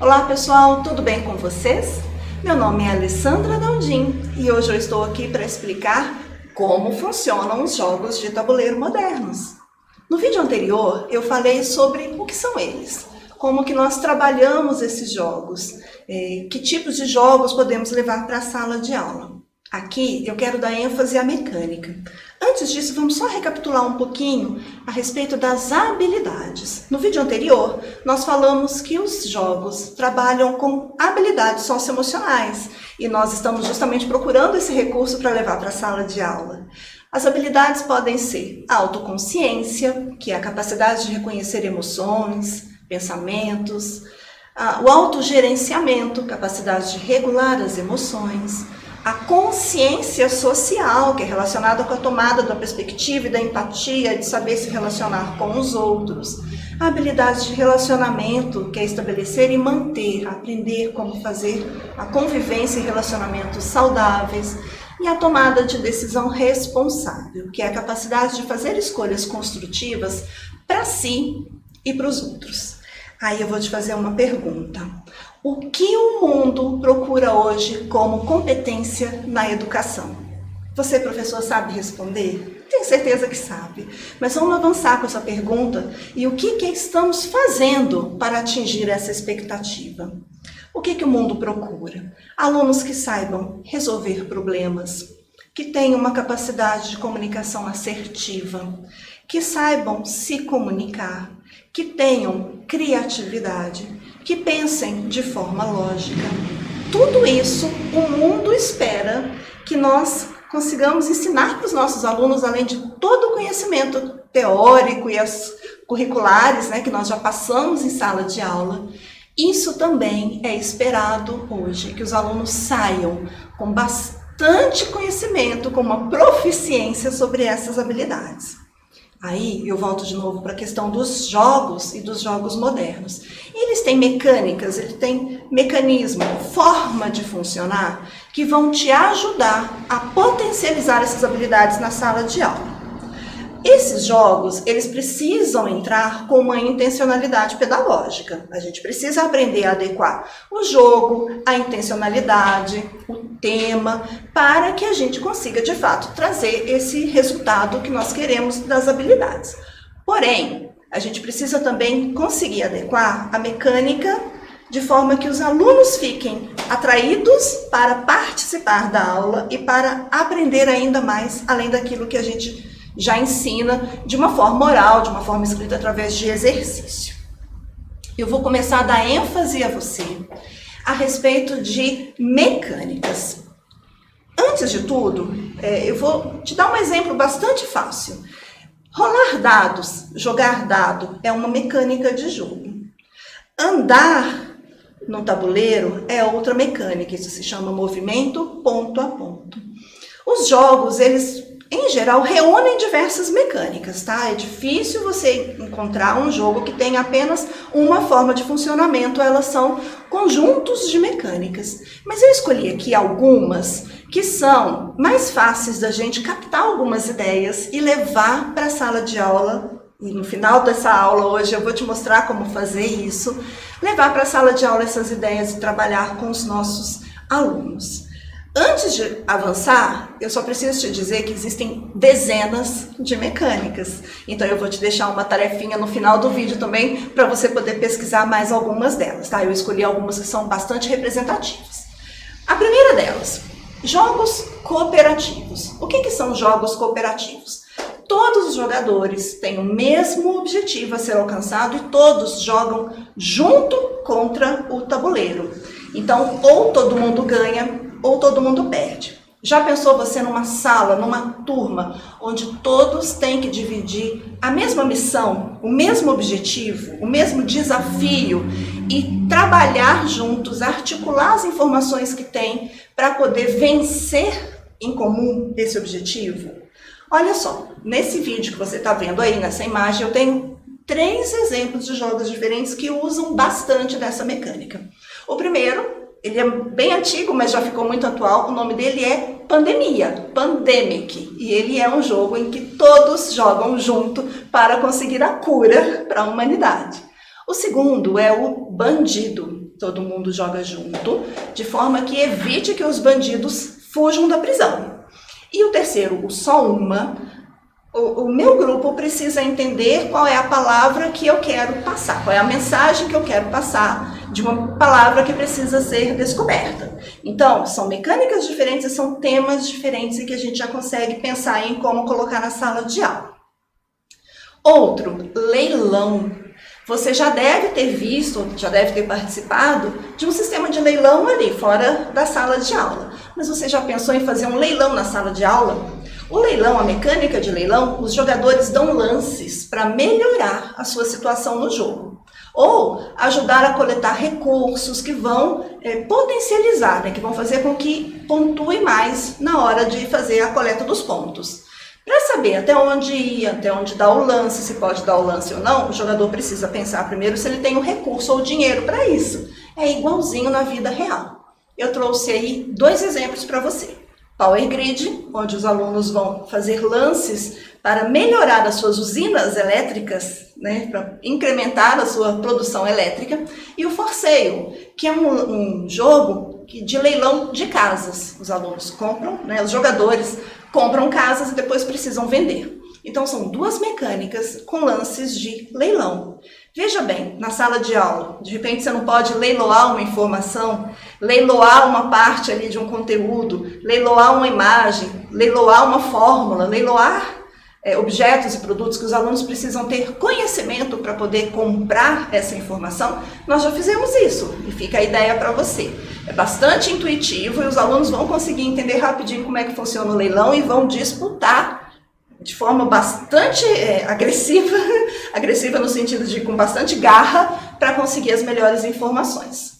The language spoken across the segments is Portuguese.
Olá pessoal, tudo bem com vocês? Meu nome é Alessandra Daldim e hoje eu estou aqui para explicar como funcionam os jogos de tabuleiro modernos. No vídeo anterior eu falei sobre o que são eles, como que nós trabalhamos esses jogos, que tipos de jogos podemos levar para a sala de aula. Aqui eu quero dar ênfase à mecânica. Antes disso, vamos só recapitular um pouquinho a respeito das habilidades. No vídeo anterior, nós falamos que os jogos trabalham com habilidades socioemocionais e nós estamos justamente procurando esse recurso para levar para a sala de aula. As habilidades podem ser a autoconsciência, que é a capacidade de reconhecer emoções, pensamentos, o autogerenciamento, capacidade de regular as emoções, a consciência social, que é relacionada com a tomada da perspectiva e da empatia, de saber se relacionar com os outros. A habilidade de relacionamento, que é estabelecer e manter, aprender como fazer a convivência e relacionamentos saudáveis. E a tomada de decisão responsável, que é a capacidade de fazer escolhas construtivas para si e para os outros. Aí eu vou te fazer uma pergunta. O que o mundo procura hoje como competência na educação? Você, professor, sabe responder? Tenho certeza que sabe. Mas vamos avançar com essa pergunta e o que estamos fazendo para atingir essa expectativa? O que o mundo procura? Alunos que saibam resolver problemas, que tenham uma capacidade de comunicação assertiva, que saibam se comunicar, que tenham criatividade, que pensem de forma lógica. Tudo isso o mundo espera que nós consigamos ensinar para os nossos alunos, além de todo o conhecimento teórico e as curriculares, que nós já passamos em sala de aula. Isso também é esperado hoje, que os alunos saiam com bastante conhecimento, com uma proficiência sobre essas habilidades. Aí eu volto de novo para a questão dos jogos e dos jogos modernos. Eles têm mecânicas, eles têm mecanismo, forma de funcionar que vão te ajudar a potencializar essas habilidades na sala de aula. Esses jogos, eles precisam entrar com uma intencionalidade pedagógica. A gente precisa aprender a adequar o jogo, a intencionalidade, o tema, para que a gente consiga, de fato, trazer esse resultado que nós queremos das habilidades. Porém, a gente precisa também conseguir adequar a mecânica de forma que os alunos fiquem atraídos para participar da aula e para aprender ainda mais, além daquilo que a gente já ensina de uma forma oral, de uma forma escrita através de exercício. Eu vou começar a dar ênfase a você a respeito de mecânicas. Antes de tudo, eu vou te dar um exemplo bastante fácil. Rolar dados, jogar dado, é uma mecânica de jogo. Andar no tabuleiro é outra mecânica, isso se chama movimento ponto a ponto. Os jogos, eles em geral, reúnem diversas mecânicas, tá? É difícil você encontrar um jogo que tenha apenas uma forma de funcionamento, elas são conjuntos de mecânicas. Mas eu escolhi aqui algumas que são mais fáceis da gente captar algumas ideias e levar para a sala de aula. E no final dessa aula hoje eu vou te mostrar como fazer isso, levar para a sala de aula essas ideias e trabalhar com os nossos alunos. Antes de avançar, eu só preciso te dizer que existem dezenas de mecânicas. Então eu vou te deixar uma tarefinha no final do vídeo também para você poder pesquisar mais algumas delas, tá? Eu escolhi algumas que são bastante representativas. A primeira delas, jogos cooperativos. O que são jogos cooperativos? Todos os jogadores têm o mesmo objetivo a ser alcançado e todos jogam junto contra o tabuleiro. Então, ou todo mundo ganha, ou todo mundo perde. Já pensou você numa sala, numa turma, onde todos têm que dividir a mesma missão, o mesmo objetivo, o mesmo desafio e trabalhar juntos, articular as informações que têm para poder vencer em comum esse objetivo? Olha só, nesse vídeo que você está vendo aí, nessa imagem, eu tenho 3 exemplos de jogos diferentes que usam bastante dessa mecânica. O primeiro, ele é bem antigo, mas já ficou muito atual. O nome dele é Pandemia, Pandemic. E ele é um jogo em que todos jogam junto para conseguir a cura para a humanidade. O segundo é o Bandido. todo mundo joga junto, de forma que evite que os bandidos fujam da prisão. E o terceiro, o só uma, o meu grupo precisa entender qual é a palavra que eu quero passar, qual é a mensagem que eu quero passar de uma palavra que precisa ser descoberta. Então, são mecânicas diferentes, são temas diferentes e que a gente já consegue pensar em como colocar na sala de aula. Outro, leilão. Você já deve ter visto, já deve ter participado de um sistema de leilão ali, fora da sala de aula. Mas você já pensou em fazer um leilão na sala de aula? O leilão, a mecânica de leilão, os jogadores dão lances para melhorar a sua situação no jogo. Ou ajudar a coletar recursos que vão potencializar, que vão fazer com que pontue mais na hora de fazer a coleta dos pontos. Para saber até onde ir, até onde dar o lance, se pode dar o lance ou não, o jogador precisa pensar primeiro se ele tem o recurso ou o dinheiro para isso. É igualzinho na vida real. Eu trouxe aí 2 exemplos para você. Power Grid, onde os alunos vão fazer lances para melhorar as suas usinas elétricas, para incrementar a sua produção elétrica, e o For Sale, que é um jogo de leilão de casas. Os alunos compram, os jogadores compram casas e depois precisam vender. Então são 2 mecânicas com lances de leilão. Veja bem, na sala de aula, de repente você não pode leiloar uma informação, leiloar uma parte ali de um conteúdo, leiloar uma imagem, leiloar uma fórmula, leiloar objetos e produtos que os alunos precisam ter conhecimento para poder comprar essa informação. Nós já fizemos isso e fica a ideia para você. É bastante intuitivo e os alunos vão conseguir entender rapidinho como é que funciona o leilão e vão disputar de forma bastante agressiva, agressiva no sentido de com bastante garra, para conseguir as melhores informações.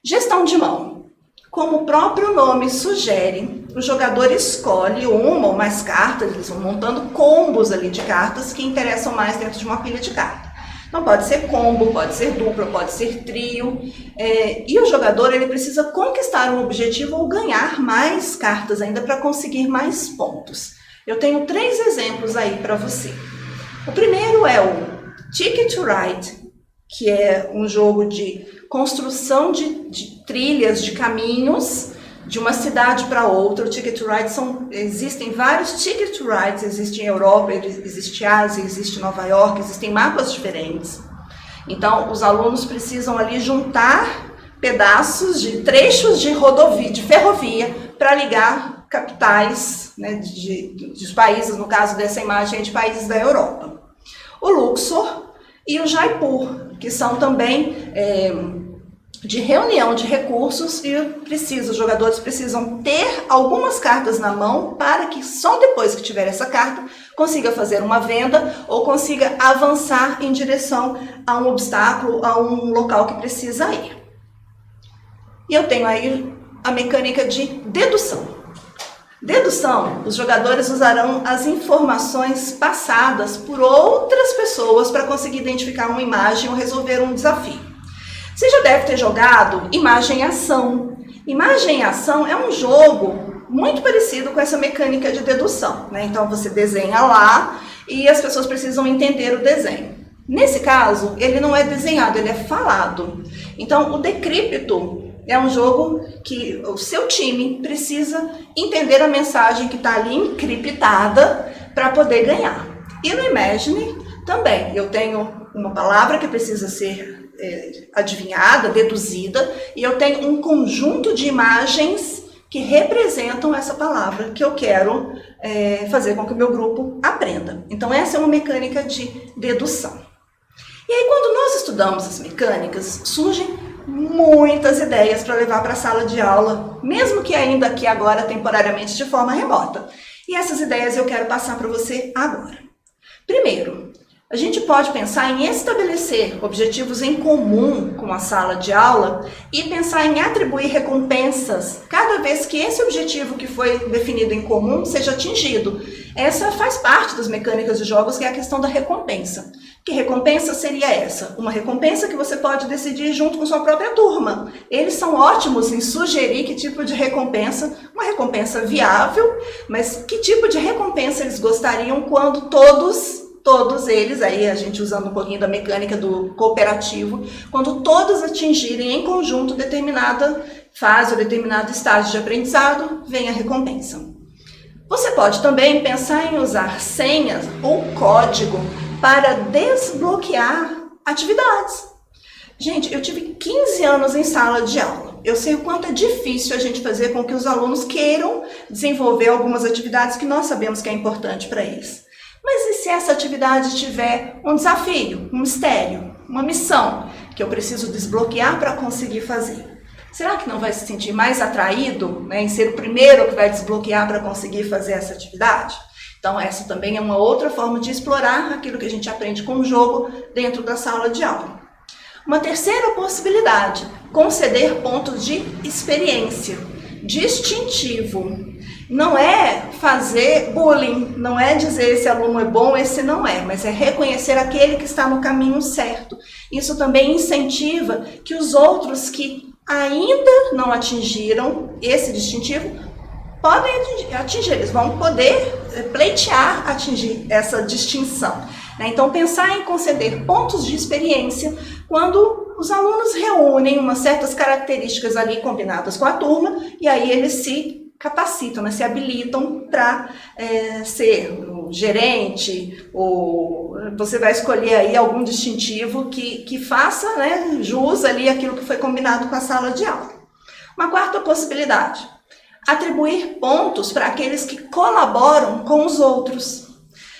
Gestão de mão. Como o próprio nome sugere, o jogador escolhe uma ou mais cartas, eles vão montando combos ali de cartas que interessam mais dentro de uma pilha de cartas. Então pode ser combo, pode ser dupla, pode ser trio, e o jogador ele precisa conquistar um objetivo ou ganhar mais cartas ainda para conseguir mais pontos. Eu tenho 3 exemplos aí para você. O primeiro é o Ticket to Ride, que é um jogo de construção de trilhas, de caminhos, de uma cidade para outra. O Ticket to Ride existem vários Ticket to Rides, existe em Europa, existe Ásia, existe Nova York, existem mapas diferentes. Então, os alunos precisam ali juntar pedaços de trechos de rodovia, de ferrovia, para ligar capitais de países, no caso dessa imagem, de países da Europa. O Luxor e o Jaipur, que são também de reunião de recursos e os jogadores precisam ter algumas cartas na mão para que só depois que tiver essa carta consiga fazer uma venda ou consiga avançar em direção a um obstáculo, a um local que precisa ir. E eu tenho aí a mecânica de dedução. Dedução, os jogadores usarão as informações passadas por outras pessoas para conseguir identificar uma imagem ou resolver um desafio. Você já deve ter jogado Imagem e Ação. Imagem e Ação é um jogo muito parecido com essa mecânica de dedução, Então você desenha lá e as pessoas precisam entender o desenho. Nesse caso, ele não é desenhado, ele é falado. Então o Decrypto é um jogo que o seu time precisa entender a mensagem que está ali encriptada para poder ganhar. E no Imagine também, eu tenho uma palavra que precisa ser adivinhada, deduzida, e eu tenho um conjunto de imagens que representam essa palavra que eu quero fazer com que o meu grupo aprenda. Então essa é uma mecânica de dedução. E aí quando nós estudamos as mecânicas, surgem muitas ideias para levar para a sala de aula, mesmo que ainda aqui agora temporariamente de forma remota. E essas ideias eu quero passar para você agora. Primeiro, a gente pode pensar em estabelecer objetivos em comum com a sala de aula e pensar em atribuir recompensas cada vez que esse objetivo que foi definido em comum seja atingido. Essa faz parte das mecânicas de jogos, que é a questão da recompensa. Que recompensa seria essa? Uma recompensa que você pode decidir junto com sua própria turma. Eles são ótimos em sugerir que tipo de recompensa, uma recompensa viável, mas que tipo de recompensa eles gostariam quando todos todos eles, aí a gente usando um pouquinho da mecânica do cooperativo, quando todos atingirem em conjunto determinada fase ou determinado estágio de aprendizado, vem a recompensa. Você pode também pensar em usar senhas ou código para desbloquear atividades. Gente, eu tive 15 anos em sala de aula. Eu sei o quanto é difícil a gente fazer com que os alunos queiram desenvolver algumas atividades que nós sabemos que é importante para eles. Mas e se essa atividade tiver um desafio, um mistério, uma missão que eu preciso desbloquear para conseguir fazer? Será que não vai se sentir mais atraído, né, em ser o primeiro que vai desbloquear para conseguir fazer essa atividade? Então essa também é uma outra forma de explorar aquilo que a gente aprende com o jogo dentro da sala de aula. Uma terceira possibilidade, conceder pontos de experiência, distintivo. Não é fazer bullying, não é dizer esse aluno é bom, esse não é, mas é reconhecer aquele que está no caminho certo. Isso também incentiva que os outros que ainda não atingiram esse distintivo podem atingir, eles vão poder pleitear atingir essa distinção. Então, pensar em conceder pontos de experiência quando os alunos reúnem umas certas características ali combinadas com a turma e aí eles se capacitam, né, se habilitam para ser o gerente, ou você vai escolher aí algum distintivo que faça, né, jus ali aquilo que foi combinado com a sala de aula. Uma quarta possibilidade, atribuir pontos para aqueles que colaboram com os outros.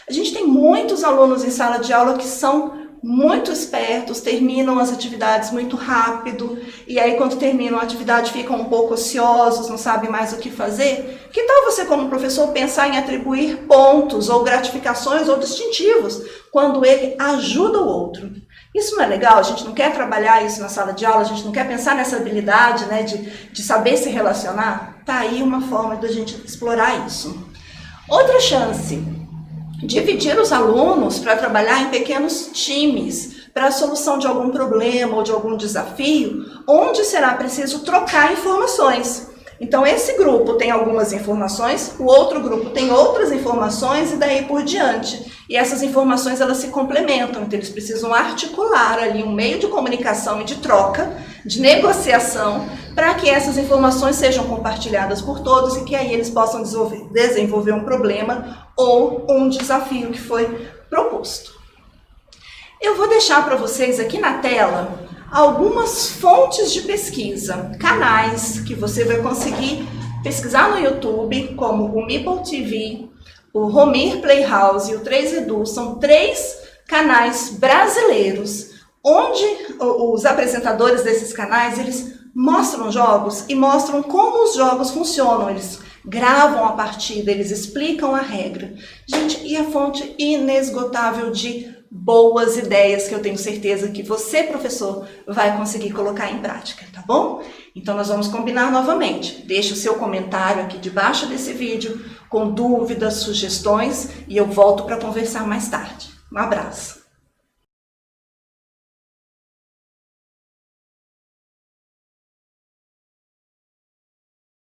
A gente tem muitos alunos em sala de aula que são muito espertos, terminam as atividades muito rápido, e aí quando terminam a atividade ficam um pouco ociosos, não sabem mais o que fazer. Que tal você, como professor, pensar em atribuir pontos ou gratificações ou distintivos quando ele ajuda o outro? Isso não é legal? A gente não quer trabalhar isso na sala de aula, a gente não quer pensar nessa habilidade, né, de saber se relacionar? Tá aí uma forma da gente explorar isso. Outra chance, dividir os alunos para trabalhar em pequenos times para a solução de algum problema ou de algum desafio, onde será preciso trocar informações. Então, esse grupo tem algumas informações, o outro grupo tem outras informações e daí por diante. E essas informações, elas se complementam, então eles precisam articular ali um meio de comunicação e de troca, de negociação, para que essas informações sejam compartilhadas por todos e que aí eles possam desenvolver um problema ou um desafio que foi proposto. Eu vou deixar para vocês aqui na tela algumas fontes de pesquisa, canais que você vai conseguir pesquisar no YouTube, como o Meeple TV, o Romir Playhouse e o 3Edu. São 3 canais brasileiros, onde os apresentadores desses canais, eles mostram jogos e mostram como os jogos funcionam. Eles gravam a partida, eles explicam a regra. Gente, e a fonte inesgotável de boas ideias que eu tenho certeza que você, professor, vai conseguir colocar em prática, tá bom? Então nós vamos combinar novamente. Deixe o seu comentário aqui debaixo desse vídeo com dúvidas, sugestões e eu volto para conversar mais tarde. Um abraço.